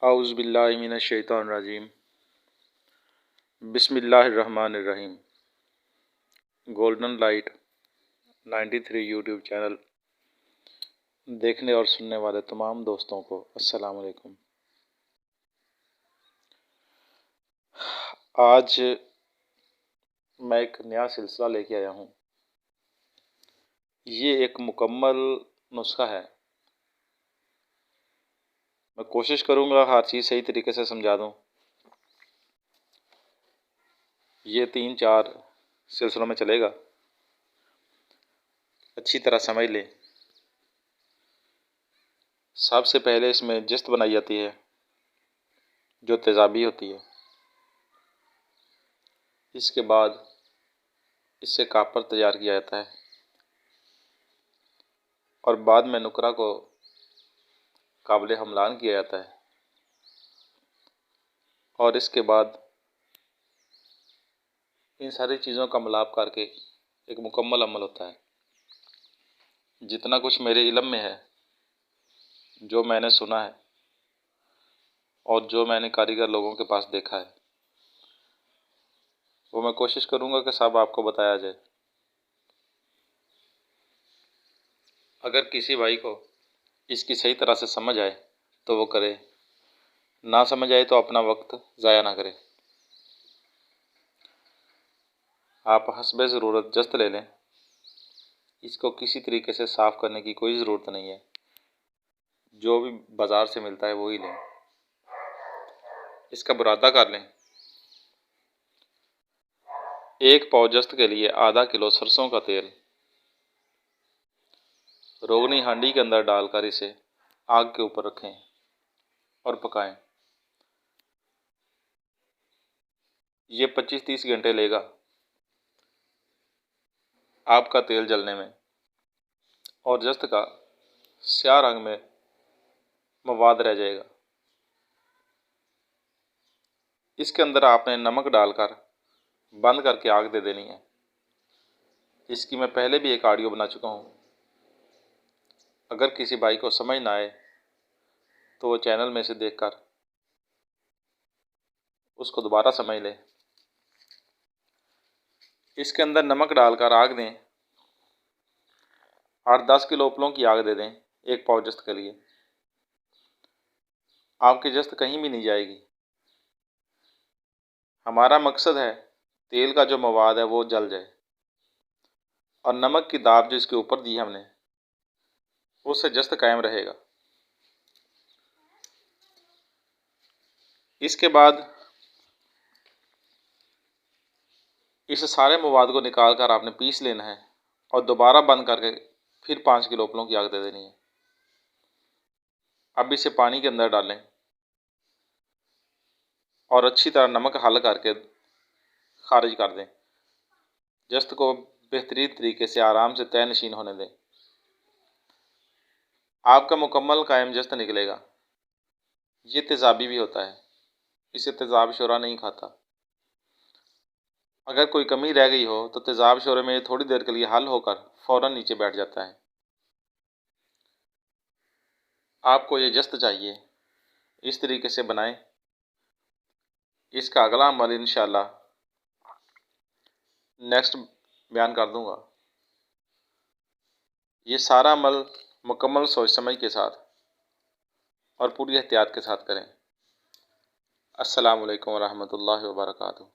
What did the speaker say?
औज़ु बिल्लाहि मिनश शैतानिर रजीम। बिस्मिल्लाहिर्रहमानिर्रहीम। Golden light 93 YouTube channel देखने और सुनने वाले तमाम दोस्तों को अस्सलाम वालेकुम। आज मैं एक नया सिलसिला लेके आया हूँ। ये एक मुकम्मल नुस्खा है। मैं कोशिश करूँगा हर चीज़ सही तरीके से समझा दूँ। ये 3-4 सिलसिलों में चलेगा। अच्छी तरह समझ लें। सबसे पहले इसमें जिस्त बनाई जाती है जो तेज़ाबी होती है। इसके बाद इससे कापर तैयार किया जाता है और बाद में नुकरा को काबिल हमलान किया जाता है और इसके बाद इन सारी चीज़ों का मिलाप करके एक मुकम्मल अमल होता है। जितना कुछ मेरे इल्म में है, जो मैंने सुना है और जो मैंने कारीगर लोगों के पास देखा है, वो मैं कोशिश करूँगा कि सब आपको बताया जाए। अगर किसी भाई को इसकी सही तरह से समझ आए तो वो करे, ना समझ आए तो अपना वक्त ज़ाया ना करे। आप हस्बे ज़रूरत जस्त ले लें। इसको किसी तरीके से साफ़ करने की कोई ज़रूरत नहीं है। जो भी बाज़ार से मिलता है वो ही लें। इसका बुरादा कर लें। 1 पाव जस्त के लिए आधा किलो सरसों का तेल रोगनी हांडी के अंदर डालकर इसे आग के ऊपर रखें और पकाएं। ये 25-30 घंटे लेगा आपका तेल जलने में और जस्त का स्याह रंग में मवाद रह जाएगा। इसके अंदर आपने नमक डालकर बंद करके आग दे देनी है। इसकी मैं पहले भी एक ऑडियो बना चुका हूँ। अगर किसी भाई को समझ ना आए तो वो चैनल में से देखकर उसको दोबारा समझ ले। इसके अंदर नमक डालकर आग दें। 8-10 किलो उपलों की आग दे दें 1 पाव जस्त के लिए। आपकी जस्त कहीं भी नहीं जाएगी। हमारा मकसद है तेल का जो मवाद है वो जल जाए और नमक की दाब जो इसके ऊपर दी हमने उससे जस्त कायम रहेगा। इसके बाद इस सारे मवाद को निकाल कर आपने पीस लेना है और दोबारा बंद करके फिर 5 किलो उपलों की आग दे देनी है। अब इसे पानी के अंदर डालें और अच्छी तरह नमक हल करके खारिज कर दें। जस्त को बेहतरीन तरीके से आराम से तय नशीन होने दें। आपका मुकम्मल कायम जस्त निकलेगा। ये तेज़ाबी भी होता है। इसे तेज़ाब शोरा नहीं खाता। अगर कोई कमी रह गई हो तो तेज़ाब शोरे में थोड़ी देर के लिए हल होकर फ़ौरन नीचे बैठ जाता है। आपको ये जस्त चाहिए, इस तरीके से बनाएं। इसका अगला अमल इंशाअल्लाह नेक्स्ट बयान कर दूंगा। ये सारा अमल मुकम्मल सोच समझ के साथ और पूरी एहतियात के साथ करें। अस्सलामु अलैकुम व रहमतुल्लाहि व बरकातुहू।